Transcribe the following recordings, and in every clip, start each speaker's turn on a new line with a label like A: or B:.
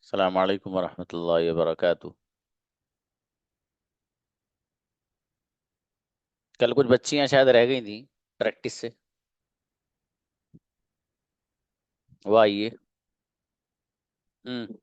A: अस्सलाम वालेकुम वरहमतुल्लाहि वबरकातुह। कल कुछ बच्चियां शायद रह गई थी प्रैक्टिस से। वो आइए। हम्म।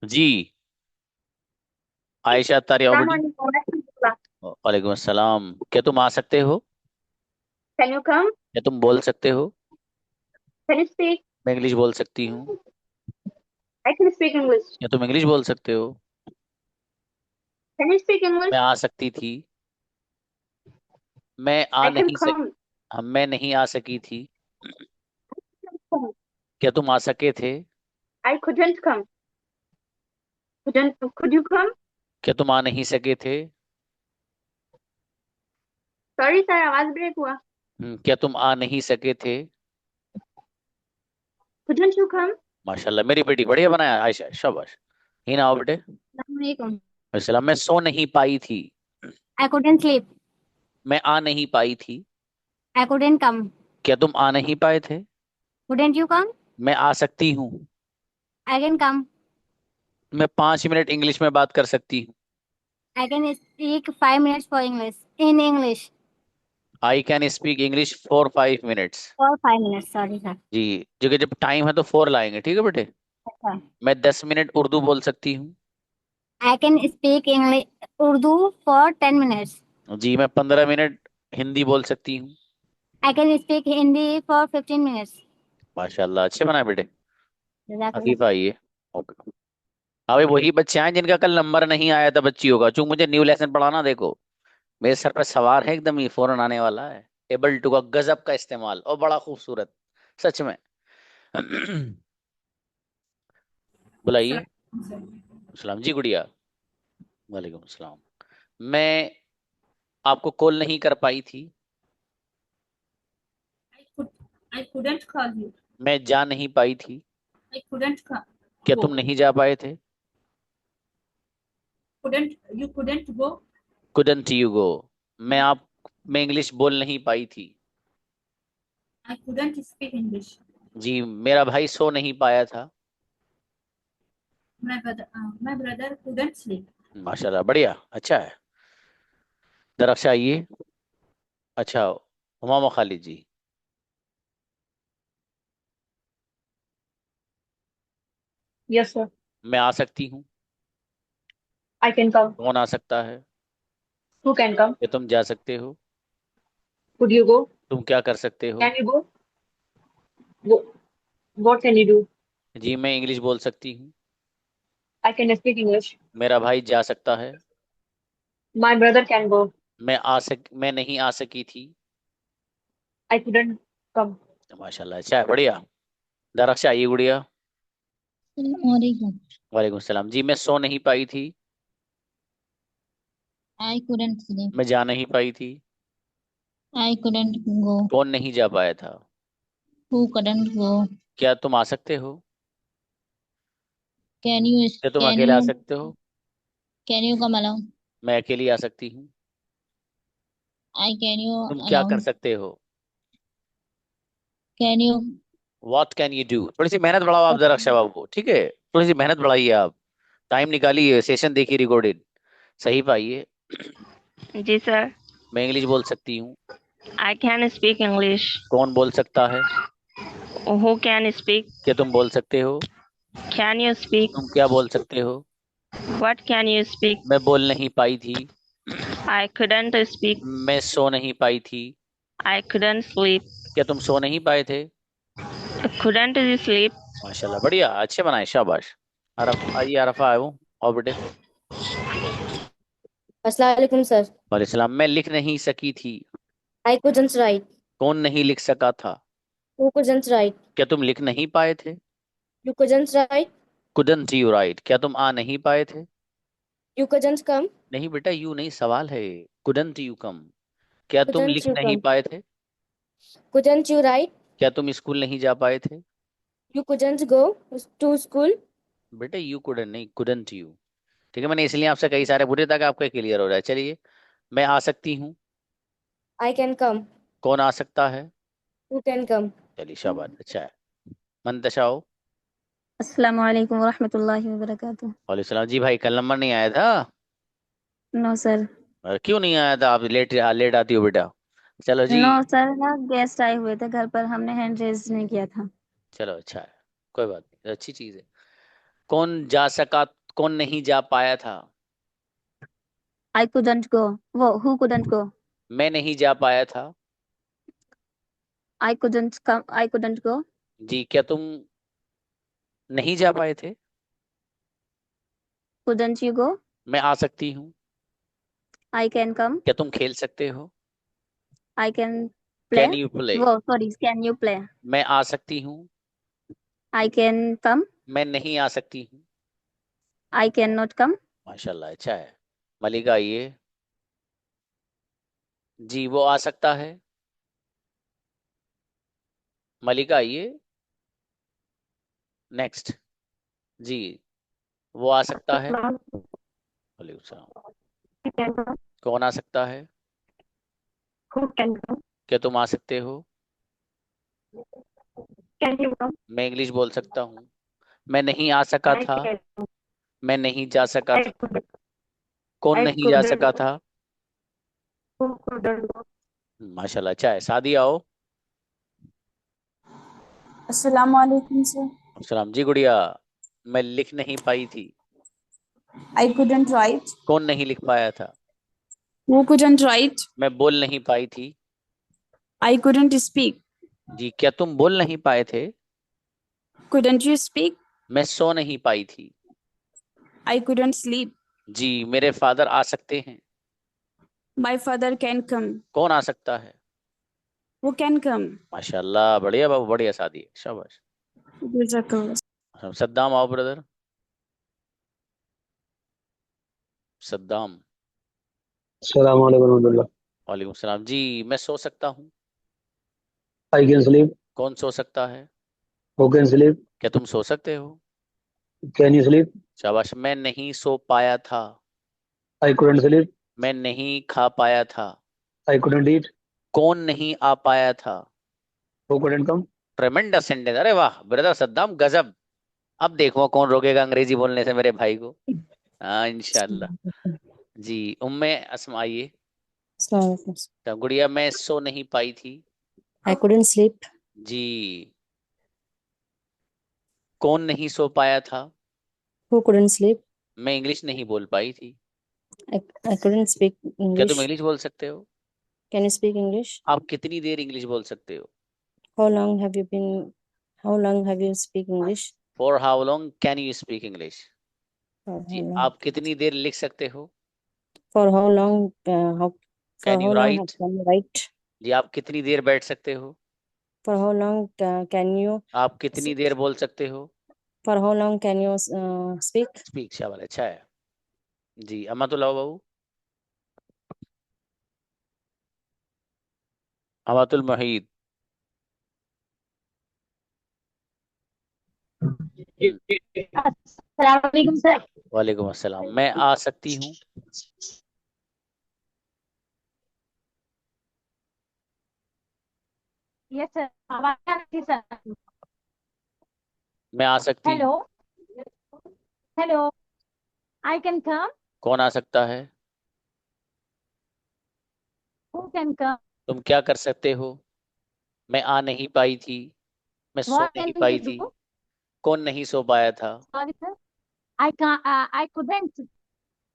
A: जी। आयशा तारियाबड़ी।
B: Assalamualaikum.
A: वालेकुम अस्सलाम। क्या तुम आ सकते हो?
B: Can you come?
A: क्या तुम बोल सकते हो?
B: Can you speak?
A: मैं इंग्लिश बोल सकती हूँ।
B: I can speak English.
A: क्या तुम इंग्लिश बोल सकते हो?
B: Can you speak
A: मैं
B: English?
A: आ सकती थी। मैं आ
B: I can
A: नहीं सक
B: come.
A: मैं नहीं आ सकी थी। क्या तुम आ सके थे?
B: I couldn't come. Could you come?
A: क्या तुम आ नहीं सके थे?
B: Sorry sir, आवाज ब्रेक हुआ.
A: क्या तुम आ नहीं सके थे?
B: Couldn't you come?
A: माशाल्लाह, मेरी बेटी बढ़िया बनाया आयशा, शाबाश। ही ना आओ बेटे।
B: Assalamualaikum.
A: सलाम। मैं सो नहीं पाई थी।
B: I couldn't sleep.
A: मैं आ नहीं पाई थी।
B: I couldn't come.
A: क्या तुम आ नहीं पाए थे?
B: Couldn't you come?
A: मैं आ सकती हूँ।
B: I can come.
A: मैं 5 मिनट इंग्लिश में बात कर सकती हूँ।
B: I can speak 5 minutes for English. In English.
A: I can speak English for 5 minutes.
B: For 5 minutes. Sorry sir.
A: जी। जगह जब टाइम है तो फोर लाएंगे, ठीक है बेटे।
B: अच्छा.
A: मैं 10 मिनट उर्दू बोल सकती हूँ।
B: I can speak English Urdu for 10 minutes.
A: जी। मैं 15 मिनट हिंदी बोल सकती हूँ।
B: I can speak Hindi for 15 minutes.
A: माशाल्लाह, अच्छे बनाए बेटे।
B: जज़ाकल्लाह.
A: हकीफ आइए। ओके। अभी वही बच्चे हैं जिनका कल नंबर नहीं आया था बच्चियों का, चूंकि मुझे न्यू लेसन पढ़ाना, देखो मेरे सर पे सवार है एकदम, ये फौरन आने वाला है। टेबल टू का गजब का इस्तेमाल और बड़ा खूबसूरत, सच में। बुलाइए। सलाम जी गुड़िया। वालेकुम सलाम। मैं आपको कॉल नहीं कर पाई थी।
B: I could I couldn't call you.
A: मैं जा नहीं पाई थी।
B: I couldn't
A: क्या तुम
B: go.
A: नहीं जा पाए थे?
B: Couldn't go.
A: Couldn't you go. मैं इंग्लिश बोल नहीं पाई थी।
B: I couldn't speak English.
A: जी। मेरा भाई सो नहीं पाया था।
B: My brother couldn't sleep.
A: माशाल्लाह, बढ़िया, अच्छा है। दरख्श आइए। अच्छा, हुमामा खालिद जी।
B: Yes, sir.
A: मैं आ सकती हूँ।
B: I can come.
A: कौन आ सकता है?
B: Who can come?
A: क्या तुम जा सकते हो?
B: Could you go?
A: तुम क्या कर सकते हो?
B: Can you go? What can you do?
A: जी। मैं इंग्लिश बोल सकती हूँ।
B: I can speak English.
A: मेरा भाई जा सकता है।
B: My brother can go.
A: मैं नहीं आ सकी थी।
B: I couldn't come.
A: माशाल्लाह, अच्छा है, बढ़िया। दरख्श आइए गुड़िया।
B: Assalamualaikum.
A: वालेकुम सलाम। जी। मैं सो नहीं पाई थी।
B: I couldn't sleep.
A: मैं जा नहीं पाई थी।
B: I couldn't go.
A: कौन नहीं जा पाया था?
B: Who couldn't go?
A: क्या तुम आ सकते हो?
B: Can you
A: क्या तुम
B: can
A: अकेले आ
B: you
A: सकते हो?
B: can you come along?
A: मैं अकेली आ सकती हूँ।
B: I can you
A: तुम क्या कर
B: along?
A: सकते हो?
B: Can you
A: what can you do? थोड़ी सी मेहनत बढ़ाओ आप जरा, शबाब को, ठीक है, थोड़ी सी मेहनत बढ़ाइए आप। टाइम निकालिए, सेशन देखिए रिकॉर्डेड। सही पाइए।
C: जी सर।
A: मैं इंग्लिश बोल सकती हूँ।
C: I can speak English.
A: कौन बोल सकता है?
C: Who can speak?
A: क्या तुम बोल सकते हो?
C: Can you speak?
A: तुम क्या बोल सकते हो?
C: What can you speak?
A: मैं बोल नहीं पाई थी।
C: I couldn't speak.
A: मैं सो नहीं पाई थी।
C: I couldn't sleep.
A: क्या तुम सो नहीं पाए थे?
C: Couldn't you sleep?
A: माशाल्लाह, बढ़िया, अच्छे बनाए, शाबाश। आइए अरफा आए वो, और बेटे।
D: अस्सलाम वालेकुम सर।
A: वालेकुम सलाम। मैं लिख नहीं सकी थी।
D: I couldn't write.
A: कौन नहीं लिख सका था?
D: Who couldn't write.
A: क्या तुम लिख नहीं पाए थे?
D: You couldn't write.
A: Couldn't you write? क्या तुम आ नहीं पाए थे?
D: You couldn't come.
A: नहीं बेटा, यू नहीं, सवाल है। Couldn't you come? क्या तुम
D: कुडंट
A: लिख
D: यू
A: नहीं
D: कम।
A: पाए थे?
D: Couldn't you write.
A: क्या तुम स्कूल नहीं जा पाए थे?
D: You couldn't go to school.
A: बेटा यू कुडंट नहीं, कुडंट यू। ठीक है, मैंने इसलिए आपसे कई सारे पूछे ताकि आपका क्लियर हो जाए। चलिए, मैं आ सकती हूँ।
D: I can come.
A: कौन आ सकता है?
D: Who can come.
A: चलिए शाबाश, अच्छा है। मंतशाओ।
E: अस्सलाम वालेकुम वरहमतुल्लाहि वबरकातुह।
A: वालेकुम सलाम। जी भाई, कल नंबर नहीं आया था?
E: No sir.
A: क्यों नहीं आया था? आप लेट लेट आती हो बेटा। चलो जी।
E: नो सर, ना गेस्ट आए हुए थे घर पर, हमने हैंड रेज नहीं किया था।
A: चलो अच्छा है, कोई बात नहीं, अच्छी चीज है। कौन जा सका, कौन नहीं जा पाया था?
E: I couldn't go. वो हु कुडंट गो।
A: मैं नहीं जा पाया था।
E: I couldn't come, I couldn't go.
A: जी, क्या तुम नहीं जा पाए थे?
E: Couldn't you go.
A: मैं आ सकती हूँ।
E: I can come.
A: क्या तुम खेल सकते हो?
E: I can play.
A: Can you play?
E: वो सॉरी, कैन यू प्ले।
A: मैं आ सकती हूँ।
E: I can come.
A: मैं नहीं आ सकती हूँ।
E: I can not come.
A: माशाल्लाह, अच्छा है। मलिका आइए। जी, वो आ सकता है। मलिका आइए। नेक्स्ट। जी, वो आ सकता है। वालेकुम सलाम। कौन आ सकता है? क्या तुम आ सकते हो? मैं इंग्लिश बोल सकता हूँ। मैं नहीं आ सका था। मैं नहीं जा सका था। कौन नहीं जा सका था? माशाल्लाह, अच्छा है। शादी आओ।
F: अस्सलाम वालेकुम सर।
A: सलाम जी गुड़िया। मैं लिख नहीं पाई थी।
F: I couldn't write.
A: कौन नहीं लिख पाया था?
F: Who couldn't right.
A: मैं बोल नहीं पाई थी।
F: I couldn't speak.
A: जी, क्या तुम बोल नहीं पाए थे?
F: Couldn't you speak.
A: मैं सो नहीं पाई थी।
F: I couldn't sleep.
A: जी, मेरे फादर आ सकते हैं।
F: My father can come.
A: कौन आ सकता है?
F: वो कैन कम।
A: माशाल्लाह, बढ़िया बाबू, बढ़िया शादी है, शाबाश।
F: जज़ाकल्लाह।
A: सद्दाम आओ ब्रदर। सद्दाम।
G: अस्सलाम वालेकुम रहमतुल्लाह।
A: वालेकुम सलाम। जी, मैं सो सकता हूँ।
G: I can sleep.
A: कौन सो सकता है?
G: Who can sleep.
A: क्या तुम सो सकते हो?
G: Can you sleep.
A: शाबाश। मैं नहीं सो पाया था।
G: I couldn't sleep.
A: मैं नहीं खा पाया था।
G: आई कुडंट ईट।
A: कौन नहीं आ पाया था?
G: Who couldn't come.
A: ट्रेमेंडस सेंटेंस, अरे वाह ब्रदर सद्दाम, गजब। अब देखो कौन रोकेगा अंग्रेजी बोलने से मेरे भाई को। हाँ इंशाल्लाह। जी, उम्मे अस्मा आइए।
D: अस्सलाम वालेकुम।
A: तो गुड़िया, मैं सो नहीं पाई थी।
D: I couldn't sleep.
A: जी, कौन नहीं सो पाया था?
D: Who couldn't sleep.
A: मैं इंग्लिश नहीं बोल पाई थी।
D: आई कुडंट स्पीक
A: क्या तुम
D: इंग्लिश।
A: इंग्लिश बोल सकते हो?
D: Can you speak English.
A: आप कितनी देर इंग्लिश बोल सकते हो?
D: How long have you been. How long have you speak English.
A: For how long can you speak English?
D: For how
A: जी,
D: लॉन्ग।
A: आप कितनी देर लिख सकते हो?
D: For how long how for
A: can you
D: how long
A: write?
D: Can you write.
A: जी, आप कितनी देर बैठ सकते हो?
D: For how long can you.
A: आप कितनी देर बोल सकते हो?
D: For how long can you speak.
A: Speak, शाबाश, अच्छा है। जी, अमातुल्लाह बाबू। अमातुल मोहीद। हम्म,
E: अस्सलाम वालेकुम सर।
A: वालेकुम अस्सलाम। मैं आ सकती हूँ।
E: यस सर, आवाज आ रही है सर।
A: मैं आ सकती
E: हेलो।
A: हूँ।
E: हेलो। I can come.
A: कौन आ सकता है?
E: Who can come.
A: तुम क्या कर सकते हो? मैं आ नहीं पाई थी। मैं सो
E: व्हाट
A: नहीं
E: कैन यू
A: पाई थी।
E: डू।
A: कौन नहीं सो पाया था?
E: Sorry sir. I can't I couldn't.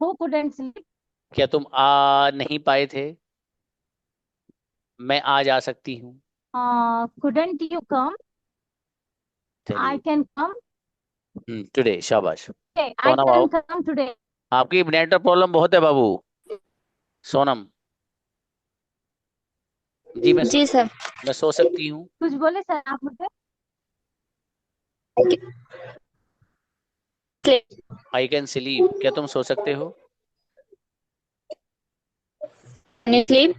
E: Who couldn't sleep.
A: क्या तुम आ नहीं पाए थे? मैं आज आ सकती हूँ।
E: couldn't you come? I
A: चलिए
E: can come
A: टुडे, शाबाश।
E: today. I
A: सोनम आओ,
E: can come today.
A: आपकी नेटवर्क प्रॉब्लम बहुत है बाबू। सोनम, जी
C: जी सर।
A: मैं सो सकती हूँ।
E: कुछ बोले सर आप मुझे?
A: आई कैन स्लीप, क्या तुम सो सकते हो?
C: Can you sleep?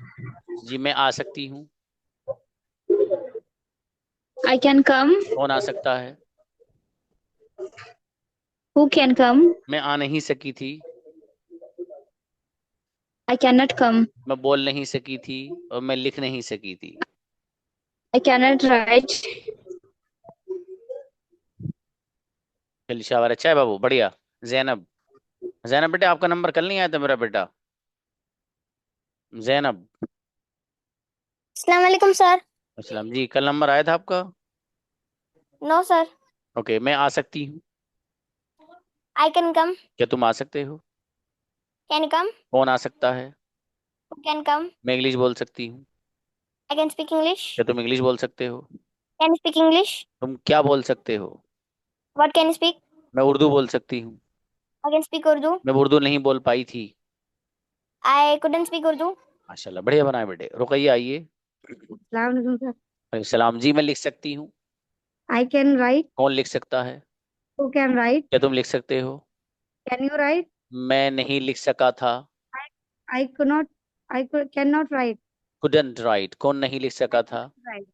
A: जी मैं आ सकती हूँ।
C: I can come.
A: कौन आ सकता है?
C: Who can come?
A: मैं आ नहीं सकी थी।
C: I cannot come.
A: मैं बोल नहीं सकी थी और मैं लिख नहीं सकी थी।
C: I cannot write.
A: चलिए शाबाश, अच्छा है बाबू, बढ़िया। जैनब, जैनब बेटा आपका नंबर कल नहीं आया था मेरा बेटा। जैनब,
B: अस्सलाम वालेकुम सर।
A: अस्सलाम जी, कल नंबर आया था आपका?
B: No sir.
A: ओके, मैं आ सकती हूँ,
B: आई कैन कम।
A: क्या तुम आ सकते हो?
B: Can come.
A: कौन आ सकता है?
B: Can come.
A: मैं इंग्लिश बोल सकती हूँ,
B: आई कैन स्पीक इंग्लिश।
A: क्या तुम इंग्लिश बोल सकते हो?
B: Can speak English.
A: तुम क्या बोल सकते हो?
B: What can speak.
A: मैं उर्दू बोल सकती हूँ,
B: आई कैन स्पीक उर्दू।
A: मैं उर्दू नहीं बोल पाई थी।
B: I couldn't speak Urdu.
A: माशाल्लाह, बढ़िया बनाए बेटे। रुकैया आइए।
D: Assalamualaikum, sir.
A: सलाम जी, मैं लिख सकती हूँ,
D: I can write.
A: कौन लिख सकता है?
D: Who can write?
A: क्या तुम लिख सकते हो?
D: Can you write?
A: मैं नहीं लिख सका था।
D: I could not. Cannot write.
A: couldn't write, कौन नहीं लिख सका था?
D: Write.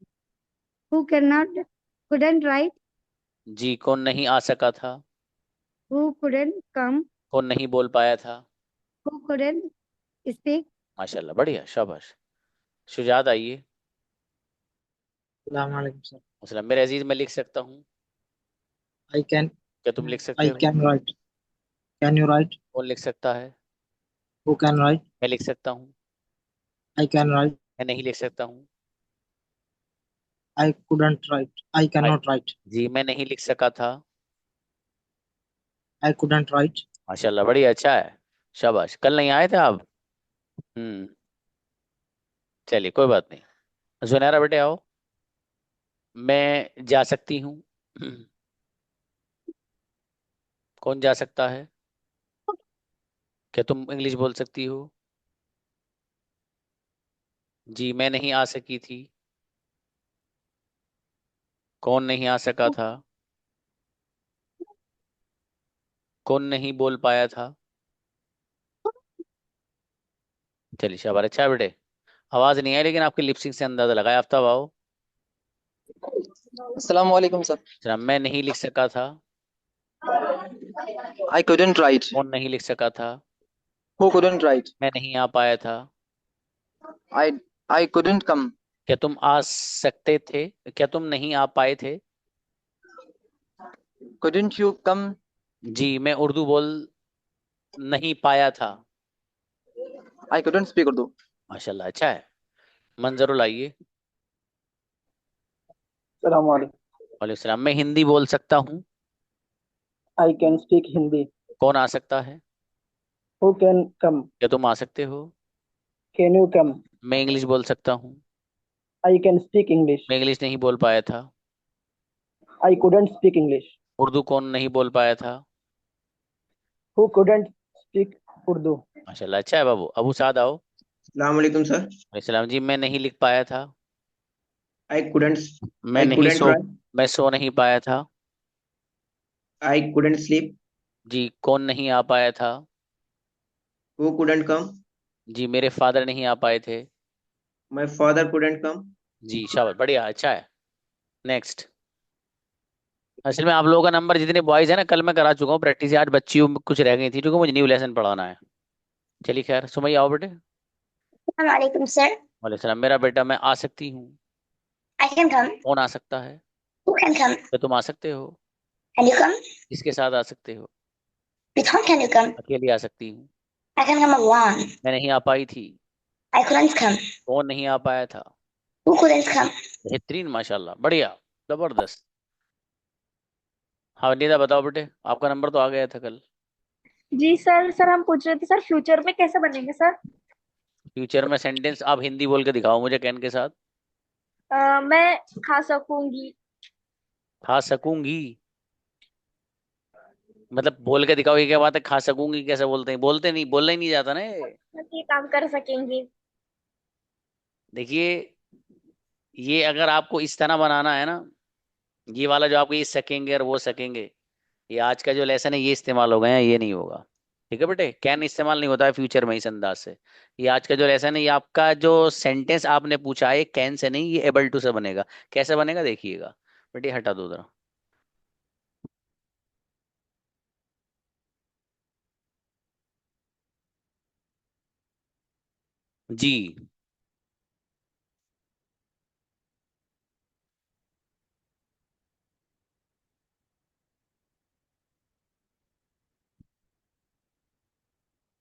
D: Who cannot? Couldn't write.
A: जी, कौन नहीं आ सका था?
D: Who couldn't come?
A: कौन नहीं बोल पाया था?
D: Who couldn't speak?
A: माशाल्लाह, बढ़िया, शाबाश। शुजात आइए।
H: Assalamualaikum sir.
A: मतलब मेरे अजीज, मैं लिख सकता हूँ,
H: I can
A: क्या तुम लिख सकते हो?
H: write. Can you write?
A: कौन लिख सकता है?
H: Who can write?
A: मैं लिख सकता हूँ,
H: I can write.
A: मैं नहीं लिख सकता हूँ।
H: I couldn't write. I cannot write.
A: जी, मैं नहीं लिख सका था।
H: I couldn't write.
A: माशाल्लाह, बढ़िया, अच्छा है, शाबाश। कल नहीं आए थे आप? चलिए कोई बात नहीं। जुनैरा बेटे आओ। मैं जा सकती हूँ, कौन जा सकता है? क्या तुम इंग्लिश बोल सकती हो? जी, मैं नहीं आ सकी थी, कौन नहीं आ सका था? कौन नहीं बोल पाया था? चलिए शाबाश, अच्छा है बेटे। आवाज नहीं आई लेकिन आपकी लिपसिंग से अंदाजा लगाया। आफ्ताब आओ।
I: अस्सलाम वालेकुम सर।
A: जरा, मैं नहीं लिख सका था,
I: I couldn't write.
A: कौन नहीं लिख सका था?
I: Who couldn't write?
A: मैं नहीं आ पाया था।
I: I I couldn't come.
A: क्या तुम आ सकते थे? क्या तुम नहीं आ पाए थे?
I: Couldn't you come?
A: जी, मैं उर्दू बोल नहीं पाया था।
I: I couldn't speak Urdu.
A: माशाल्लाह, अच्छा है। मंजरुल आइए।
H: Assalamu alaikum.
A: वालेकुम सलाम। मैं हिंदी बोल सकता हूँ,
H: I can speak Hindi.
A: कौन आ सकता है?
H: Who can come?
A: क्या तुम आ सकते हो?
H: Can you come?
A: मैं इंग्लिश बोल सकता हूँ,
H: I can speak English.
A: मैं इंग्लिश नहीं बोल पाया था।
H: I couldn't speak English.
A: Urdu कौन नहीं बोल पाया था?
H: Who couldn't speak Urdu?
A: माशाल्लाह, अच्छा है बाबू। अबू साद आओ।
I: अस्सलाम वालेकुम सर।
A: वालेकुम सलाम जी, मैं नहीं लिख पाया था,
I: I couldn't
A: मैं
I: I
A: नहीं
I: couldn't
A: सो
I: write.
A: मैं सो नहीं पाया था।
I: I couldn't sleep.
A: जी, कौन नहीं आ पाया था?
I: Who couldn't come?
A: जी, मेरे फादर नहीं आ पाए थे।
I: My father couldn't come.
A: जी शाबाश, बढ़िया, अच्छा है। नेक्स्ट। असल में आप लोगों का नंबर जितने बॉयज है ना, कल मैं करा चुका हूँ प्रैक्टिस, आज बच्चियों में कुछ रह गई थी क्योंकि मुझे न्यू लेसन पढ़ाना है। चलिए खैर, सुमैया आओ बेटे।
B: वालेकुम सर।
A: वालेकुम सलाम। मेरा बेटा, मैं आ सकती हूँ,
B: आई कैन कम।
A: कौन आ सकता है?
B: Who can come.
A: क्या तुम आ सकते हो?
B: Can you come.
A: किसके साथ आ सकते हो?
B: With home can you come.
A: अकेली आ सकती हूँ,
B: आई कैन कम अलोन।
A: मैं नहीं आ पाई थी,
B: आई कुडंट कम।
A: कौन नहीं आ पाया था?
B: हु कुडंट कम।
A: बेहतरीन, माशाल्लाह, बढ़िया, जबरदस्त। हाँ निदा बताओ बेटे, आपका नंबर तो आ गया था कल।
J: जी सर। सर हम पूछ रहे थे सर फ्यूचर में कैसे बनेंगे सर?
A: फ्यूचर में सेंटेंस आप हिंदी बोल के दिखाओ मुझे कैन के साथ।
J: मैं खा सकूंगी।
A: खा सकूंगी मतलब बोल के दिखाओ, ये क्या बात है? खा सकूंगी कैसे बोलते हैं? बोलते नहीं, बोलना ही नहीं जाता ना ये।
J: ये काम कर सकेंगी।
A: देखिए, ये अगर आपको इस तरह बनाना है ना, ये वाला जो आपको ये सकेंगे और वो सकेंगे, ये आज का जो लेसन है ये इस्तेमाल हो गए हैं, ये नहीं होगा। ठीक है बेटे, कैन इस्तेमाल नहीं होता है फ्यूचर में इस अंदाज से। ये आज का जो लेसन है, ये आपका जो सेंटेंस आपने पूछा है कैन से नहीं, ये एबल टू से बनेगा। कैसे बनेगा देखिएगा। बेटे हटा दो जरा। जी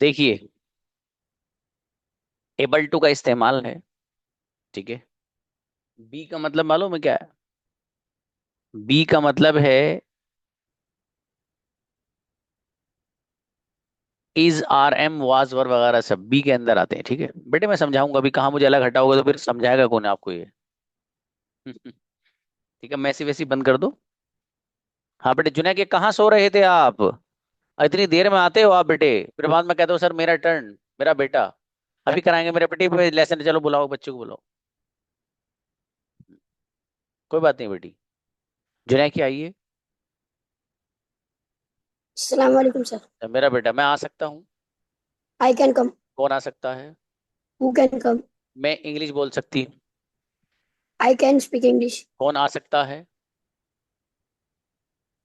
A: देखिए, एबल टू का इस्तेमाल है, ठीक है। बी का मतलब मालूम है क्या है? बी का मतलब है इज, आर, एम, वाज, वर वगैरह सब बी के अंदर आते हैं, ठीक है बेटे। मैं समझाऊंगा अभी, कहाँ मुझे अलग हटाओगे तो फिर समझाएगा कौन आपको ये। ठीक है, मैसी वैसी बंद कर दो। हाँ बेटे, जुनैद के कहाँ सो रहे थे आप? इतनी देर में आते हो आप बेटे, फिर बाद में कहते हो सर मेरा टर्न, मेरा बेटा। अभी कराएंगे मेरे बेटे लेसन, चलो बुलाओ बच्चों को बुलाओ। कोई बात नहीं बेटी। जुनैद की आइए।
K: अस्सलाम वालेकुम सर।
A: मेरा बेटा, मैं आ सकता हूँ?
K: I can come.
A: कौन आ सकता है?
K: Who can come.
A: मैं इंग्लिश बोल सकती हूँ।
K: I can speak English.
A: कौन आ सकता है?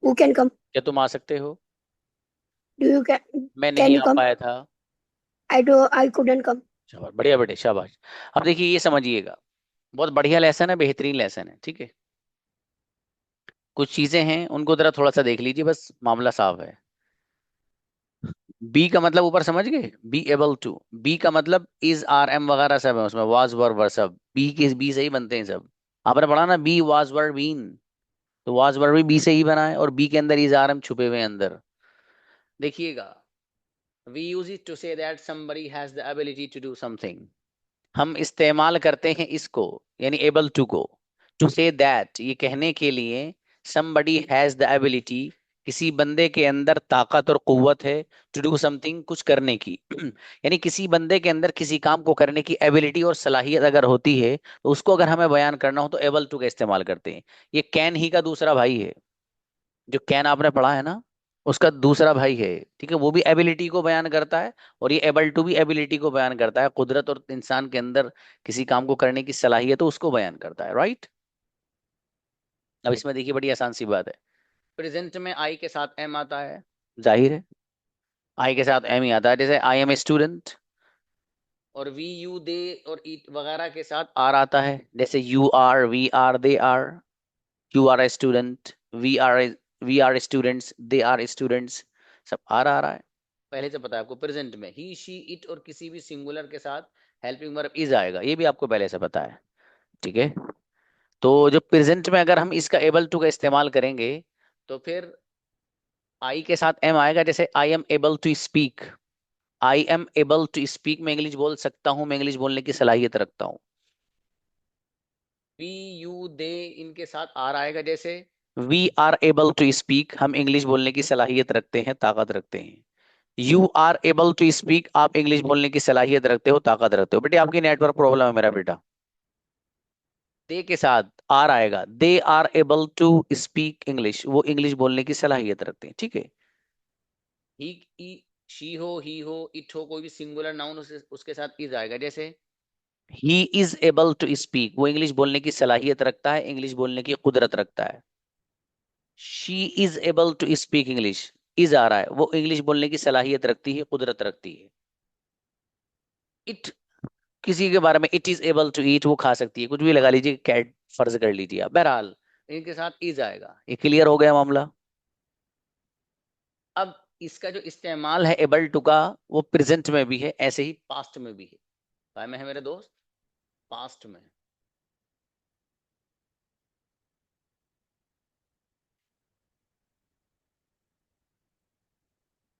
K: Who can come.
A: क्या तुम आ सकते हो?
K: डू यू कैन
A: मैं
K: कैन
A: नहीं
K: यू
A: आ
K: कम।
A: पाया था।
K: आई कुडंट कम।
A: शाबाश, बढ़िया बेटे, शाबाश। अब देखिए, ये समझिएगा, बहुत बढ़िया लेसन है, बेहतरीन लेसन है, ठीक है। कुछ चीजें हैं उनको जरा थोड़ा सा देख लीजिए, बस मामला साफ है। बी का मतलब ऊपर समझ गए, बी एबल टू। बी का मतलब इज, आर, एम वगैरह सब है उसमें, वाज, वर सब बी के बी से ही बनते हैं सब। आपने पढ़ा ना, बी वाज वर बीन, तो वाज वर भी बी से ही बना है, और बी के अंदर इज, आर, एम छुपे हुए हैं अंदर। देखिएगा, we use it to say that somebody has the ability to do something. हम इस्तेमाल करते हैं इसको, यानी एबल टू को, टू से दैट, ये कहने के लिए somebody has the ability, किसी बंदे के अंदर ताकत और कुव्वत है, टू डू समथिंग, कुछ करने की। यानी किसी बंदे के अंदर किसी काम को करने की एबिलिटी और सलाहियत अगर होती है, तो उसको अगर हमें बयान करना हो तो एबल टू का इस्तेमाल करते हैं। ये कैन ही का दूसरा भाई है, जो कैन आपने पढ़ा है ना, उसका दूसरा भाई है, ठीक है। वो भी एबिलिटी को बयान करता है, और ये एबल टू भी एबिलिटी को बयान करता है, कुदरत और इंसान के अंदर किसी काम को करने की सलाहियत है उसको बयान करता है, राइट। अब इसमें देखिए, बड़ी आसान सी बात है। प्रेजेंट में आई के साथ एम आता है, जाहिर है आई के साथ एम ही आता है। जैसे आई एम ए स्टूडेंट, और वी, यू, दे और ईट वगैरह के साथ आर आता है, जैसे you are, we are, they are. You are a student, we are students, they are students, सब आ रहा है। पहले से पता है आपको। प्रेजेंट में ही, शी, इट और किसी भी सिंगुलर के साथ हेल्पिंग वर्ब इज आएगा, ये भी आपको पहले से पता है, ठीक है। तो जो प्रेजेंट में अगर हम इसका एबल टू का इस्तेमाल करेंगे, तो फिर आई के साथ एम आएगा। जैसे I am able to speak, I am able to speak, मैं इंग्लिश बोल सकता हूँ, मैं इंग्लिश बोलने की सलाहियत रखता हूँ। वी, यू, दे, इनके साथ आर आएगा। जैसे we are able to speak, हम इंग्लिश बोलने की सलाहियत रखते हैं, ताकत रखते हैं। You are able to speak, आप इंग्लिश बोलने की सलाहियत रखते हो, ताकत रखते हो। बेटे आपकी नेटवर्क प्रॉब्लम है मेरा बेटा। दे के साथ आर आएगा, they are able to speak English, वो इंग्लिश बोलने की सलाहियत रखते हैं, ठीक है। ही, शी हो, ही हो, इट हो, कोई भी सिंगुलर नाउन उसके साथ इज आएगा। जैसे he is able to speak, वो इंग्लिश बोलने की सलाहियत रखता है, इंग्लिश बोलने की कुदरत रखता है। She is able to speak English, is आ रहा है, वो इंग्लिश बोलने की सलाहियत रखती है, कुदरत रखती है। इट, किसी के बारे में it is able to eat, वो खा सकती है, कुछ भी लगा लीजिए, कैट फर्ज कर लीजिए आप। बहरहाल इनके साथ इज आएगा, ये क्लियर हो गया मामला। अब इसका जो इस्तेमाल है एबल टू का, वो प्रेजेंट में भी है, ऐसे ही पास्ट में भी है। काय में है मेरे दोस्त? पास्ट में।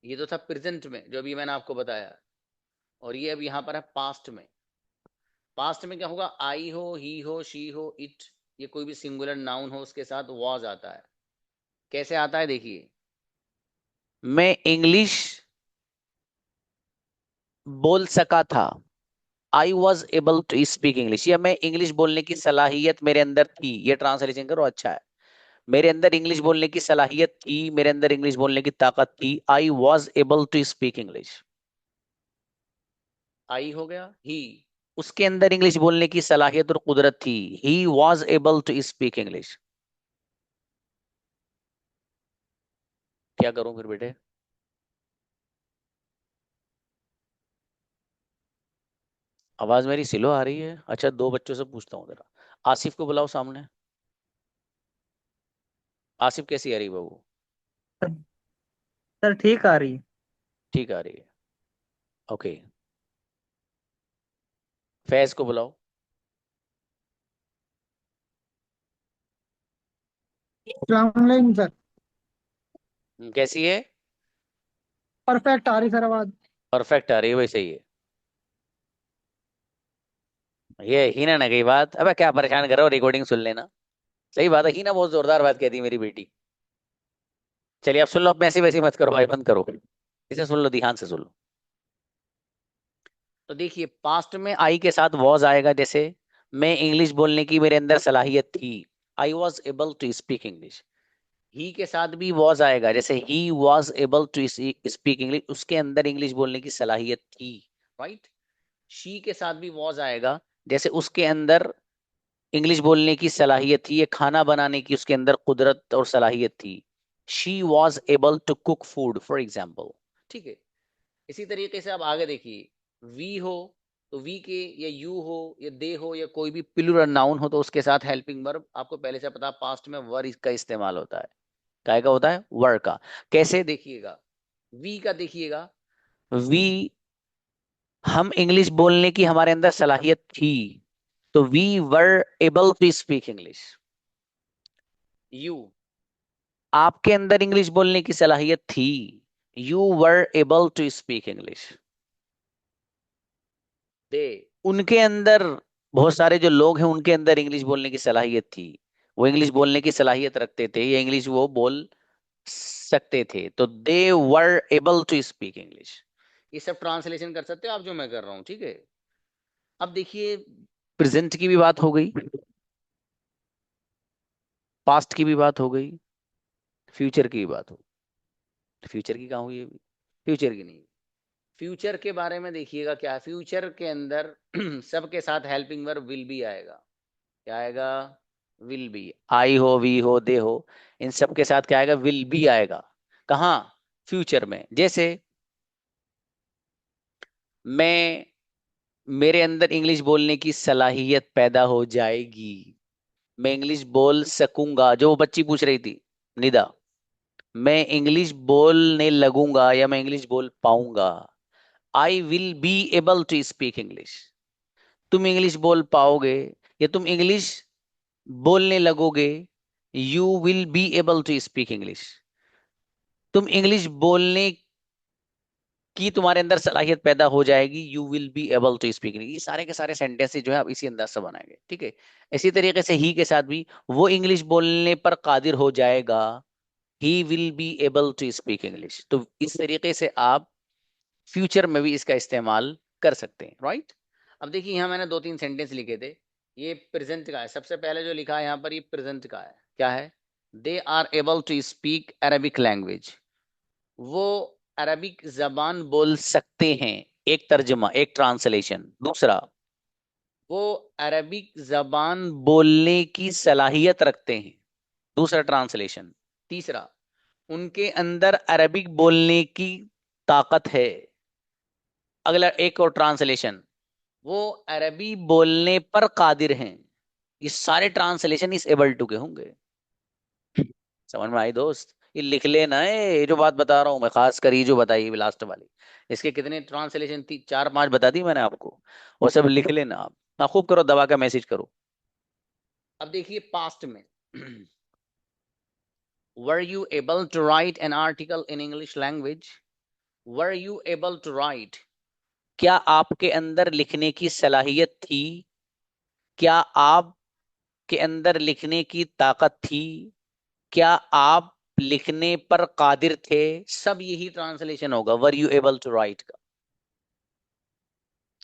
A: ये तो था प्रेजेंट में जो अभी मैंने आपको बताया, और ये अब यहाँ पर है पास्ट में। पास्ट में क्या होगा, आई हो, ही हो, शी हो, इट, ये कोई भी सिंगुलर नाउन हो उसके साथ वॉज आता है। कैसे आता है देखिए, मैं इंग्लिश बोल सका था, I was able to speak English, या मैं इंग्लिश बोलने की सलाहियत मेरे अंदर थी, ये ट्रांसलेशन करो अच्छा है। मेरे अंदर इंग्लिश बोलने की सलाहियत थी, मेरे अंदर इंग्लिश बोलने की ताकत थी, I was able to speak English. आई हो गया, ही, उसके अंदर इंग्लिश बोलने की सलाहियत और कुदरत थी, he was able to speak English. क्या करूं फिर बेटे? आवाज मेरी स्लो आ रही है? अच्छा, दो बच्चों से पूछता हूँ जरा, आसिफ को बुलाओ सामने। आसिफ कैसी आ रही बाबू?
H: सर ठीक आ रही है।
A: ठीक आ रही है, ओके। फैज को बुलाओ।
H: सर
A: कैसी है?
H: परफेक्ट आ रही सर आवाज।
A: परफेक्ट आ रही है, वही सही है। ये हीना ना कही बात, अबे क्या परेशान कर रहे हो, रिकॉर्डिंग सुन लेना। सही बात है, हीना बहुत जोरदार बात कहती है मेरी बेटी। चलिए आप सुन लो, अब ऐसी वैसी मत करो भाई, बंद करो, इसे सुन लो, ध्यान से सुन लो। तो देखिए, पास्ट में आई के साथ वॉज आएगा, जैसे मैं इंग्लिश बोलने की मेरे अंदर सलाहियत थी, I was able to speak English. He के साथ भी वॉज आएगा, जैसे he was able to speak English, उसके अंदर इंग्लिश बोलने की सलाहियत थी, राइट। शी के साथ भी वॉज आएगा, जैसे उसके अंदर इंग्लिश बोलने की सलाहियत थी, ये खाना बनाने की उसके अंदर कुदरत और सलाहियत थी, she was able to cook food for example. ठीक है, इसी तरीके से आप आगे देखिए, वी हो तो वी के, या यू हो या दे हो, या कोई भी प्लूरल नाउन हो तो उसके साथ हेल्पिंग वर्ब, आपको पहले से पता, पास्ट में वर का इस्तेमाल होता है। काय का होता है? वर का। कैसे देखिएगा, वी का देखिएगा, वी, हम इंग्लिश बोलने की हमारे अंदर सलाहियत थी, तो we were able to speak English. You, आपके अंदर इंग्लिश बोलने की सलाहियत थी, you were able to speak English. They, उनके अंदर, बहुत सारे जो लोग हैं उनके अंदर इंग्लिश बोलने की सलाहियत थी, वो इंग्लिश बोलने की सलाहियत रखते थे, ये इंग्लिश वो बोल सकते थे, तो they were able to speak English. ये सब ट्रांसलेशन कर सकते हो आप, जो मैं कर रहा हूं, ठीक है। अब देखिए, प्रेजेंट की भी बात हो गई, पास्ट की भी बात हो गई, फ्यूचर की भी बात हो, फ्यूचर की कहाँ हुई? अभी फ्यूचर की नहीं। फ्यूचर के बारे में देखिएगा, क्या है फ्यूचर के अंदर सबके साथ हेल्पिंग वर्ब विल बी आएगा। क्या आएगा? Will be. आई हो, वी हो, दे हो, इन सब के साथ क्या आएगा? विल बी आएगा। कहाँ? फ्यूचर में। जैसे मैं, मेरे अंदर इंग्लिश बोलने की सलाहियत पैदा हो जाएगी, मैं इंग्लिश बोल सकूंगा, जो वो बच्ची पूछ रही थी निदा, मैं इंग्लिश बोलने लगूंगा या मैं इंग्लिश बोल पाऊंगा, I will be able to speak English. तुम इंग्लिश बोल पाओगे या तुम इंग्लिश बोलने लगोगे, you will be able to speak English. तुम इंग्लिश बोलने की तुम्हारे अंदर सलाहियत पैदा हो जाएगी, you will be able to speak English. ये सारे के सारे सेंटेंसेस जो है आप इसी अंदाज से बनाएंगे, ठीक है। इसी तरीके से ही के साथ भी, वो इंग्लिश बोलने पर कादिर हो जाएगा, he will be able to speak English. तो इस तरीके से आप फ्यूचर में भी इसका इस्तेमाल कर सकते हैं, राइट। अब देखिए, यहाँ मैंने दो तीन सेंटेंस लिखे थे, ये प्रेजेंट का है। सबसे पहले जो लिखा है यहाँ पर, ये प्रेजेंट का है। क्या है? They are able to speak Arabic language, वो अरबिक जबान बोल सकते हैं, एक तर्जमा, एक ट्रांसलेशन। दूसरा, वो अरबिक जबान बोलने की सलाहियत रखते हैं, दूसरा ट्रांसलेशन। तीसरा, उनके अंदर अरबिक बोलने की ताकत है। अगला एक और ट्रांसलेशन, वो अरबी बोलने पर कादिर हैं। ये सारे ट्रांसलेशन इस एबल टू के होंगे। समझ में आई दोस्त? ये लिख लेना है, ये जो बात बता रहा हूं मैं, खास कर ये जो बताई लास्ट वाली, इसके कितने ट्रांसलेशन थी, 4-5 बता दी मैंने आपको, वो सब लिख लेना आप। ना खूब करो, दबा का मैसेज करो। अब देखिए, पास्ट में were you able to write an article in English language, were you able to write, क्या आपके अंदर लिखने की सलाहियत थी क्या आप के अंदर लिखने की ताकत थी, क्या आप लिखने पर कादिर थे, सब यही ट्रांसलेशन होगा were you able to write का।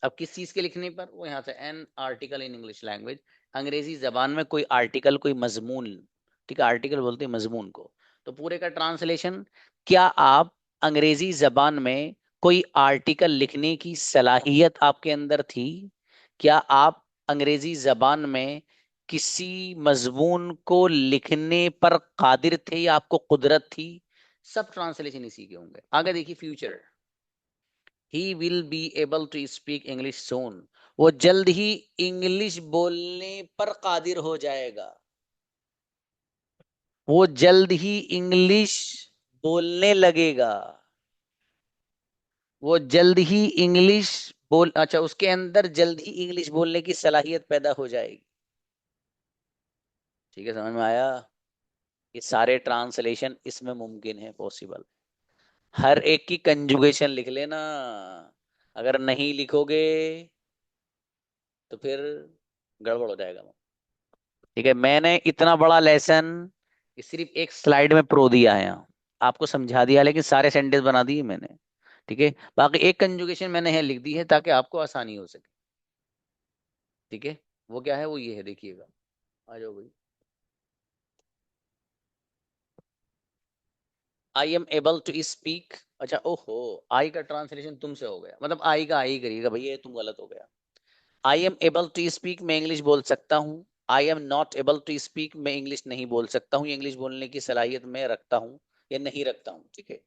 A: अब किस चीज के लिखने पर, वो यहां से N article in English language, अंग्रेजी जबान में कोई आर्टिकल, कोई मजमून, ठीक है, आर्टिकल बोलते हैं मजमून को, तो पूरे का ट्रांसलेशन, क्या आप अंग्रेजी जबान में कोई आर्टिकल लिखने की सलाहियत आपके अंदर थी, क्या आप अंग्रेजी जबान में किसी मजमून को लिखने पर कादिर थे या आपको कुदरत थी, सब ट्रांसलेशन इसी के होंगे। आगे देखिए future, he will be able to speak English soon, वो जल्द ही इंग्लिश बोलने पर कादिर हो जाएगा, वो जल्द ही इंग्लिश बोलने लगेगा, वो जल्द ही इंग्लिश बोल, अच्छा उसके अंदर जल्द ही इंग्लिश बोलने की सलाहियत पैदा हो जाएगी। ठीक है, समझ में आया? ये सारे ट्रांसलेशन इसमें मुमकिन है, पॉसिबल। हर एक की कंजुगेशन लिख लेना, अगर नहीं लिखोगे तो फिर गड़बड़ हो जाएगा। ठीक है, मैंने इतना बड़ा लेसन सिर्फ एक स्लाइड में प्रो दिया है, यहाँ आपको समझा दिया, लेकिन सारे सेंटेंस बना दिए मैंने। ठीक है, बाकी एक कंजुगेशन मैंने यहाँ लिख दी है ताकि आपको आसानी हो सके। ठीक है, वो क्या है, वो ये है, देखिएगा, आ जाओ भाई। I am able to speak, अच्छा ओहो, आई का ट्रांसलेशन तुमसे हो गया, मतलब आई का आई करिएगा भैया, ये तुम गलत हो गया। I am able to speak, मैं इंग्लिश बोल सकता हूँ। I am not able to speak, मैं इंग्लिश नहीं बोल सकता हूँ, इंग्लिश बोलने की सलाहियत मैं रखता हूँ या नहीं रखता हूँ। ठीक है,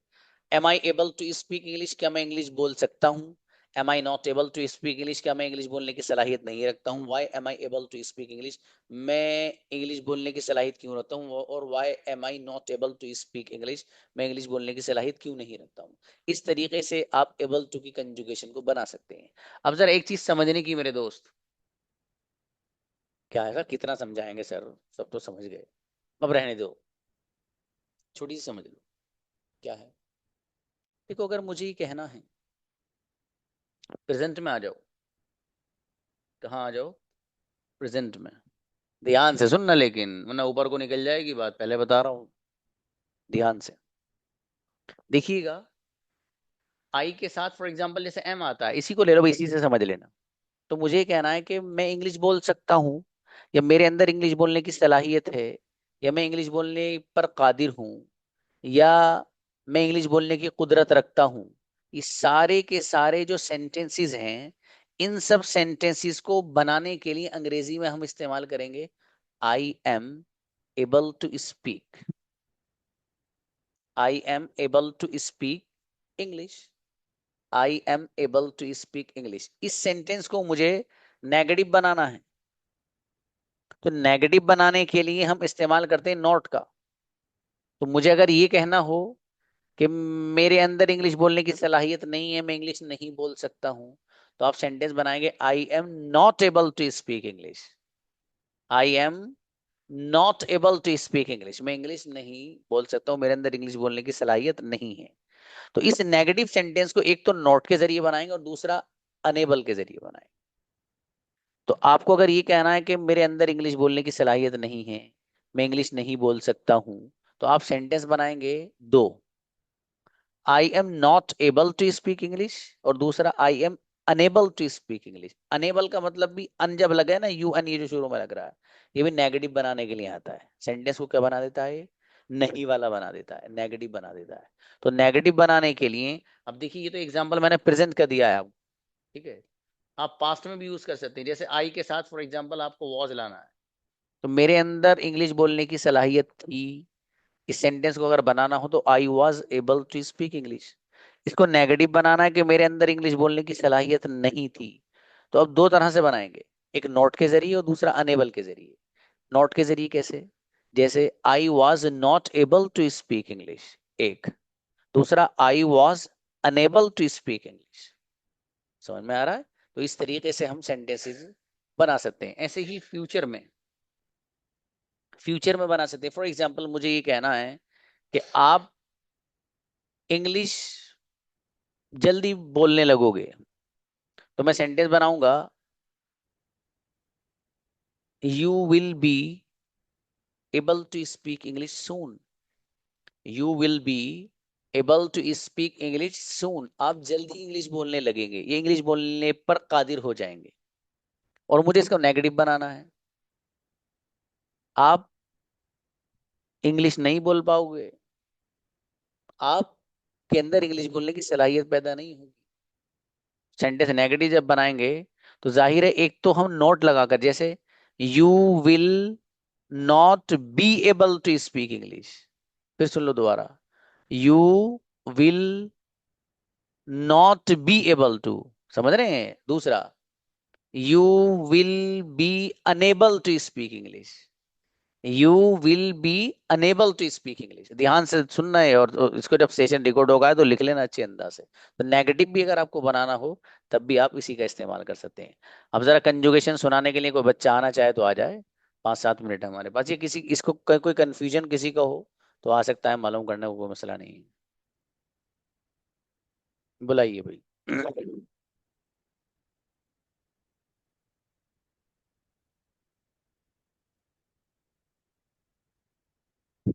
A: am I able to speak English, क्या मैं इंग्लिश बोल सकता हूँ। Am I not able to speak English, क्या मैं इंग्लिश बोलने की सलाहियत नहीं रखता हूँ। Why am I able to speak English, मैं इंग्लिश बोलने की सलाहियत क्यों रखता हूँ। और why am I not able to speak English, मैं इंग्लिश बोलने की सलाहियत क्यों नहीं रखता हूँ। इस तरीके से आप एबल टू की कंजुगेशन को बना सकते हैं। अब जरा एक चीज समझने की मेरे दोस्त, क्या है सर, कितना समझाएंगे सर, सब तो समझ गए, अब रहने दो, छोटी सी समझ लो। क्या है, देखो, अगर मुझे ये कहना है, प्रेजेंट में आ जाओ, कहाँ आ जाओ, प्रेजेंट में, ध्यान से सुनना, लेकिन वरना ऊपर को निकल जाएगी बात, पहले बता रहा हूँ, ध्यान से देखिएगा। आई के साथ फॉर एग्जांपल जैसे एम आता है, इसी को ले लो, इसी से समझ लेना। तो मुझे कहना है कि मैं इंग्लिश बोल सकता हूँ, या मेरे अंदर इंग्लिश बोलने की सलाहियत है, या मैं इंग्लिश बोलने पर कादिर हूँ, या मैं इंग्लिश बोलने की कुदरत रखता हूँ। ये सारे के सारे जो सेंटेंसेस हैं, इन सब सेंटेंसेस को बनाने के लिए अंग्रेजी में हम इस्तेमाल करेंगे I am able to speak, I am able to speak English, I am able to speak English. इस सेंटेंस को मुझे नेगेटिव बनाना है, तो नेगेटिव बनाने के लिए हम इस्तेमाल करते हैं नॉट का। तो मुझे अगर ये कहना हो कि मेरे अंदर इंग्लिश बोलने की सलाहियत नहीं है, मैं इंग्लिश नहीं बोल सकता हूं, तो आप सेंटेंस बनाएंगे I am not able to speak English, I am not able to speak English, मैं इंग्लिश नहीं बोल सकता हूं, मेरे अंदर इंग्लिश बोलने की सलाहियत नहीं है। तो इस नेगेटिव सेंटेंस को एक तो नॉट के जरिए बनाएंगे और दूसरा अनेबल के जरिए बनाएंगे। तो आपको अगर ये कहना है कि मेरे अंदर इंग्लिश बोलने की सलाहियत नहीं है, मैं इंग्लिश नहीं बोल सकता हूं, तो आप सेंटेंस बनाएंगे दो, I am not able to speak English, और दूसरा I am unable to speak English. Unable का मतलब भी अन जब लगे है ना, यू अन, ये जो शुरू में लग रहा है, ये भी नेगेटिव बनाने के लिए आता है। सेंटेंस को क्या बना देता है, ये नहीं वाला बना देता है, नेगेटिव बना देता है। तो नेगेटिव बनाने के लिए, अब देखिए, ये तो एग्जाम्पल मैंने प्रेजेंट का दिया है आपको, ठीक है, आप पास्ट में भी यूज कर सकते हैं। जैसे आई के साथ फॉर एग्जाम्पल आपको वॉज लाना है, तो मेरे अंदर इंग्लिश बोलने की सलाहियत थी, इस सेंटेंस को अगर बनाना हो तो I was able to speak English. इसको नेगेटिव बनाना है कि मेरे अंदर इंग्लिश बोलने की सलाहियत नहीं थी, तो अब दो तरह से बनाएंगे, एक नॉट के जरिए और दूसरा अनेबल के जरिए। नॉट के जरिए कैसे, जैसे I was not able to speak English एक, दूसरा I was unable to speak English. समझ में आ रहा है? तो इस तरीके से हम सेंटेंसेस बना सकते हैं। ऐसे ही फ्यूचर में बना सकते हैं। फॉर एग्जाम्पल मुझे ये कहना है कि आप इंग्लिश जल्दी बोलने लगोगे, तो मैं सेंटेंस बनाऊंगा you will be able to speak English soon. You will be able to speak English soon. आप जल्दी इंग्लिश बोलने लगेंगे, ये इंग्लिश बोलने पर कादिर हो जाएंगे। और मुझे इसका नेगेटिव बनाना है। आप इंग्लिश नहीं बोल पाओगे, आप के अंदर इंग्लिश बोलने की सलाहियत पैदा नहीं होगी। सेंटेंस नेगेटिव जब बनाएंगे तो जाहिर है, एक तो हम नोट लगाकर, जैसे you will not be able to speak English. फिर सुन लो दोबारा, you will not be able to. समझ रहे हैं? दूसरा, you will be unable to speak English. You will be unable to speak English. ध्यान से सुनना है, और इसको जब सेशन रिकॉर्ड होगा तो लिख लेना अच्छे अंदाज से। तो नेगेटिव भी अगर आपको बनाना हो तब भी आप इसी का इस्तेमाल कर सकते हैं। अब जरा कंजुगेशन सुनाने के लिए कोई बच्चा आना चाहे तो आ जाए, 5-7 मिनट हमारे पास। ये किसी इसको कोई कंफ्यूजन किसी का हो तो आ सकता है, मालूम करने को कोई मसला नहीं है। बुलाइए भाई।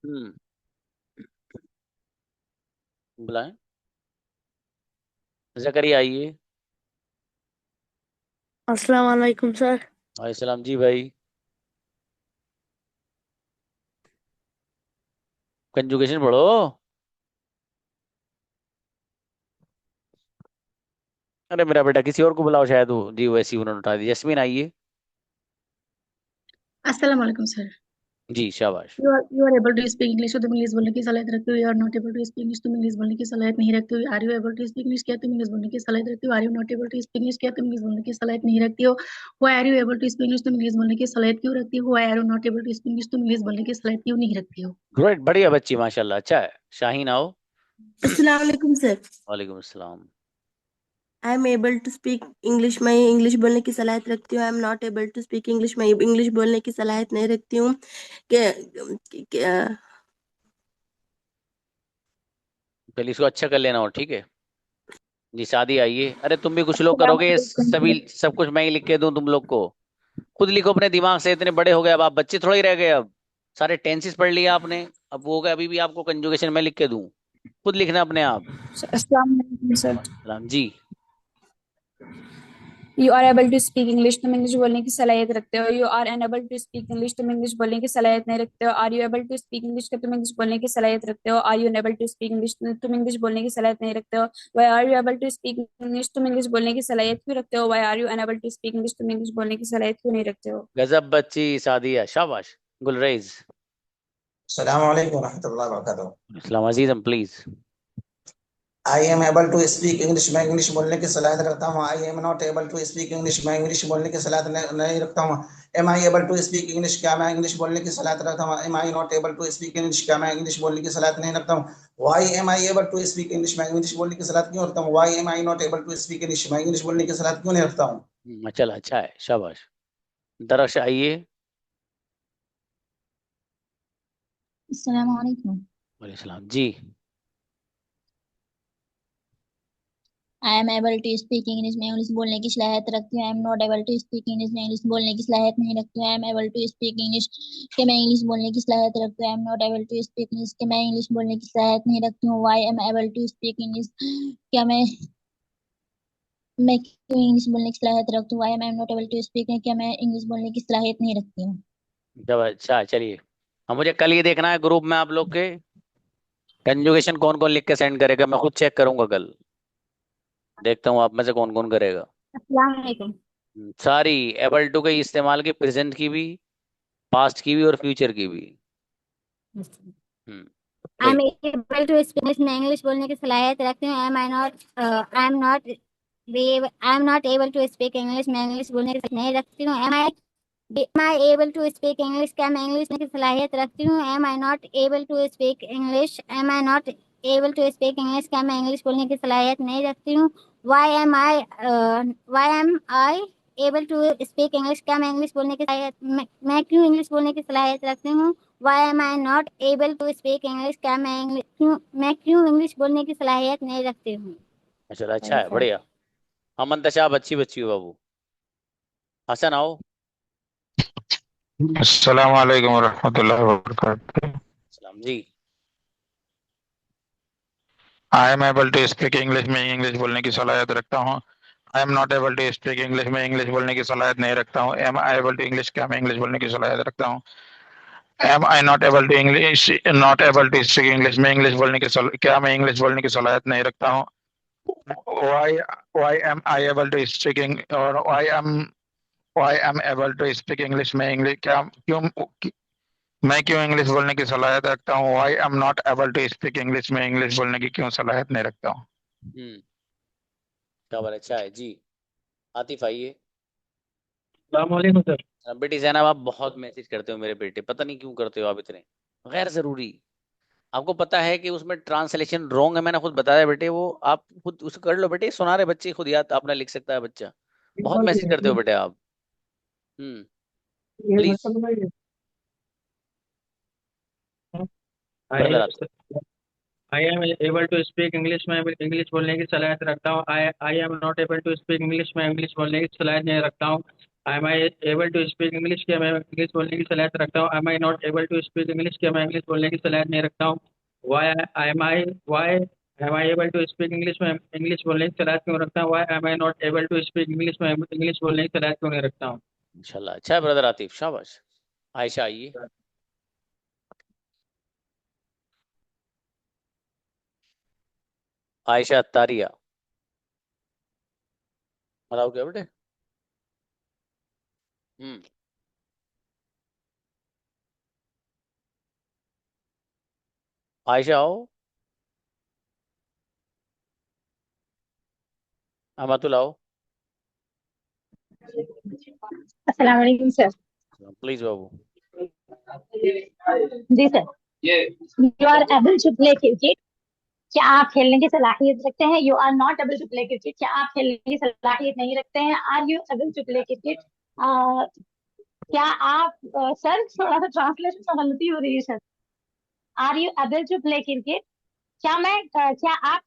A: हम्म, बुलाएं। जकरिया आइए।
K: अस्सलाम वालेकुम सर।
A: वालेकुम सलाम जी भाई। कंजुगेशन पढ़ो। अरे मेरा बेटा, किसी और को बुलाओ, शायद वो जी वैसी उन्होंने उठा दी। जस्मीन आइए।
L: अस्सलाम वालेकुम सर।
A: जी शाबाश।
L: You are able to speak English, तो तुम इंग्लिश बोलने की सलाहियत रखते हो। You are not able to speak English, तुम इंग्लिश बोलने की सलाहियत नहीं रखते हो। Are you able to speak English, क्या तुम इंग्लिश बोलने की सलाहियत रखते हो। Are you not able to speak English, क्या तुम इंग्लिश बोलने की सलाहियत नहीं रखते हो। Why are you able to speak English, तुम इंग्लिश बोलने की सलाहियत क्यों रखती हो। Why are you not able to speak English, तुम इंग्लिश बोलने की सलाहियत क्यों नहीं रखती हो।
A: ग्रेट, बढ़िया बच्ची, माशाल्लाह, अच्छा है। शाहीन आओ।
D: अस्सलाम वालेकुम सर।
A: वालेकुम अस्सलाम।
D: I am able to speak English, मैं इंग्लिश बोलने की सलाहियत रखती हूँ। I am not able to speak English, मैं इंग्लिश बोलने की सलाहियत नहीं रखती हूँ।
A: चलिए इसको अच्छा कर लेना, और ठीक है जी। शादी आइए। अरे तुम भी कुछ लोग
C: अस्सलाम
A: करोगे,
C: वालेकुम
A: सभी
C: सर।
A: सब कुछ मैं ही लिख के दूं तुम लोग को? खुद लिखो अपने दिमाग से, इतने बड़े हो गए, अब आप बच्चे थोड़ा ही रह गए। अब सारे टेंसेस पढ़ लिया आपने, अब वो हो गए, अभी भी आपको कंजुगेशन मैं लिख के दूं? खुद लिखना अपने आप।
F: अस्सलाम वालेकुम सर।
A: सलाम जी।
F: You are able to speak English, तुम इंग्लिश बोलने की सलाहियत रखते हो। You are unable to speak English, तुम इंग्लिश बोलने की सलाहियत नहीं रखते हो। Are you able to speak English, का तुम इंग्लिश बोलने की सलाहियत रखते हो। Are you unable to speak English, तुम इंग्लिश बोलने की सलाहियत नहीं रखते हो। Why are you able to speak English, तुम इंग्लिश बोलने की सलाहियत क्यों रखते हो। Why are you unable to speak English, तुम इंग्लिश बोलने की सलाहियत क्यों नहीं रखते हो।
A: गजब बच्ची, सादिया, शाबाश। गुलरेज।
H: अस्सलाम वालेकुम रहमतुल्लाहि व बरकातहू।
A: इस्लाम अजीजम please.
H: I am able to speak English, मैं इंग्लिश बोलने की सलाहियत रखता हूँ। I am not able to speak English, मैं इंग्लिश बोलने की सलाहियत नहीं रखता हूँ। Am I able to speak English, क्या मैं इंग्लिश बोलने की सलाहियत रखता हूँ। Am I not able to speak English, क्या मैं इंग्लिश बोलने की सलाहियत नहीं रखता हूँ। Why am I able to speak English, मैं इंग्लिश बोलने की सलाहियत क्यों रखता हूँ। Why am I not able to speak English, मैं इंग्लिश बोलने की सलाहियत क्यों नहीं रखता हूँ।
A: चला, अच्छा है, शाबाश। दरश आइए।
C: अस्सलाम वालेकुम।
A: वालेकुम सलाम जी।
C: I am able to speak English, मैं इंग्लिश बोलने की सलाहियत रखती हूँ। I am not able to speak English, मैं इंग्लिश बोलने की सलाहियत नहीं रखती हूँ। I am able to speak English, कि मैं इंग्लिश बोलने की सलाहियत रखती हूँ। I am not able to speak English, कि मैं इंग्लिश बोलने की सलाहियत नहीं रखती हूँ। Why am able to speak English, क्या मैं क्यों इंग्लिश बोलने की सलाहियत रखती हूँ। Why am not able to speak, क्या मैं इंग्लिश बोलने की सलाहियत नहीं रखती हूँ।
A: जब अच्छा, चलिए। अब मुझे कल ये देखना है ग्रुप में आप लोग के कंजुगेशन कौन कौन लिख के सेंड करेगा। मैं खुद चेक करूंगा कल, देखता हूँ आप में से कौन कौन करेगा।
B: अस्सलाम वालेकुम।
A: सारी एबल टू के इस्तेमाल की, प्रेजेंट की भी, पास्ट की भी, और फ्यूचर की भी। हम्म
B: आई एम
A: भाई।
B: एबल टू स्पीक इंग्लिश, मैं इंग्लिश बोलने की सलाहियत रखती हूँ। I am not able to speak English, मैं इंग्लिश बोलने की सलाहियत नहीं रखती हूँ। Am I able to speak English, क्या मैं इंग्लिश की सलाहियत रखती हूँ। Am I not able to speak English, am I not able to speak English, क्या मैं इंग्लिश बोलने की सलाहियत नहीं रखती हूँ। Why am I able to speak English, क्या मैं इंग्लिश बोलने की सलाहियत मैं क्यों इंग्लिश बोलने की सलाहियत रखती हूँ। Why am I not able to speak English, क्या मैं क्यों इंग्लिश बोलने की सलाहियत नहीं रखती हूँ।
A: चलो अच्छा है, बढ़िया। अमन तशाब, अच्छी बच्ची हो बाबू। हसन आओ।
M: अस्सलाम वालेकुम रहमतुल्लाहि व बरकातुहू।
A: सलाम जी।
M: I am able to speak English में इंग्लिश बोलने की सलाहियत रखता हूँ। I am not able to speak English में इंग्लिश बोलने की सलाहियत नहीं रखता हूँ। Am I able to English, क्या मैं इंग्लिश बोलने की सलाहियत रखता हूँ। Am I not able to English, not able to speak English में इंग्लिश बोलने की क्या मैं इंग्लिश बोलने की सलाहियत नहीं रखता हूँ। Why why am I able to speaking और why am able to speak English में इंग्लिश, क्या क्यों मैं क्यों इंग्लिश बोलने की सलाहियत रखता हूँ। Why am not able to speak English में इंग्लिश बोलने की क्यों सलाहियत नहीं रखता हूँ।
A: खबर अच्छा है जी। आतिफ आइए।
G: अस्सलाम सर।
A: बेटी जैनब, आप बहुत मैसेज करते हो मेरे बेटे, पता नहीं क्यों करते हो आप इतने गैर जरूरी। आपको पता है कि उसमें ट्रांसलेशन रॉन्ग है, मैंने खुद बताया बेटे, वो आप खुद उसे कर लो बेटे, सुना रहे बच्चे खुद याद अपना लिख सकता है बच्चा। बहुत मैसेज करते हो बेटे आप। प्लीज ब्रदर आते।
N: I am able to speak English में इंग्लिश बोलने की सलाहियत रखता हूँ। I am not able to speak English में इंग्लिश बोलने की सलाहियत नहीं रखता हूँ। I able to speak English, क्या मैं इंग्लिश बोलने की सलाहियत रखता हूँ। I not able to speak English, क्या मैं इंग्लिश बोलने की सलाहियत नहीं रखता हूँ। Why am I able to speak English में इंग्लिश बोलने की सलाहियत क्यों रखता हूँ। Why am I not able to speak English में इंग्लिश बोलने की सलाहियत क्यों नहीं रखता हूँ।
A: इंशाल्लाह अच्छा है ब्रदर आतिफ, शाबाश। आयशा आइए। आयशा अत्तारिया, बताओ क्या बेटे। आयशा आओ। अमातुल आओ।
E: अस्सलाम वालेकुम सर।
A: प्लीज बाबू।
E: जी sir. You are able to play cricket, क्या आप खेलने की सलाहियत रखते हैं। You are not able to play cricket, क्या आप खेलने की सलाहियत नहीं रखते हैं। Are you able to play cricket, क्या आप सर थोड़ा सा ट्रांसलेशन में गलती हो रही है sir. Are you able to play cricket, क्या आप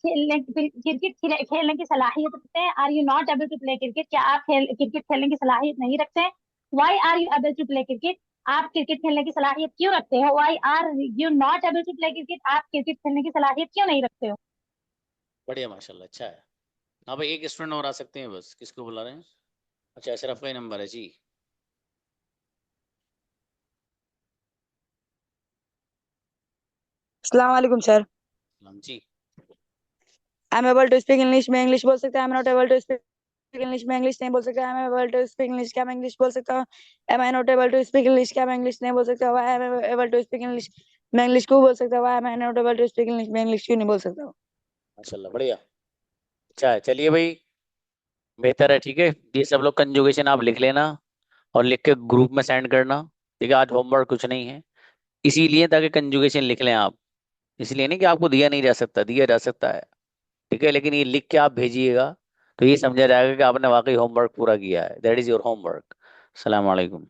E: खेलने की सलाहियत रखते हैं। Are you not able to play cricket, क्या आप क्रिकेट खेलने की सलाहियत नहीं रखते हैं। Why are you able to play cricket, आप क्रिकेट खेलने की सलाहियत क्यों रखते हो। Why are you not able to play cricket, आप क्रिकेट खेलने की सलाहियत क्यों नहीं रखते हो।
A: बढ़िया माशाल्लाह, अच्छा है। हाँ भाई, एक स्टूडेंट और आ सकते हैं बस। किसको बुला रहे हैं। अच्छा, अशरफ का ही नंबर है जी।
O: अस्सलाम वालेकुम सर।
A: सलाम जी।
O: I am able to speak English में इंग्लिश बोल सकता है। I am not able to speak English में इंग्लिश नहीं बोल सकता। I am able to speak English, क्या मैं इंग्लिश बोल सकता हूँ। Am I not able to speak English, क्या मैं इंग्लिश नहीं बोल सकता। Why am able to speak English, मैं इंग्लिश क्यों बोल सकता हूँ। Why am I not able to speak English, मैं इंग्लिश क्यों नहीं बोल सकता हूँ।
A: माशाल्लाह बढ़िया, अच्छा है। चलिए भाई, बेहतर है, ठीक है। ये सब लोग कंजुगेशन आप लिख लेना और लिख के ग्रुप में सेंड करना, ठीक है। आज होमवर्क कुछ नहीं है, इसीलिए ताकि कंजुगेशन लिख लें आप। इसलिए नहीं कि आपको दिया नहीं जा सकता, दिया जा सकता है, ठीक है, लेकिन ये लिख के आप भेजिएगा तो ये समझा जाएगा कि आपने वाकई होमवर्क पूरा किया है। That is your homework. अस्सलाम वालेकुम।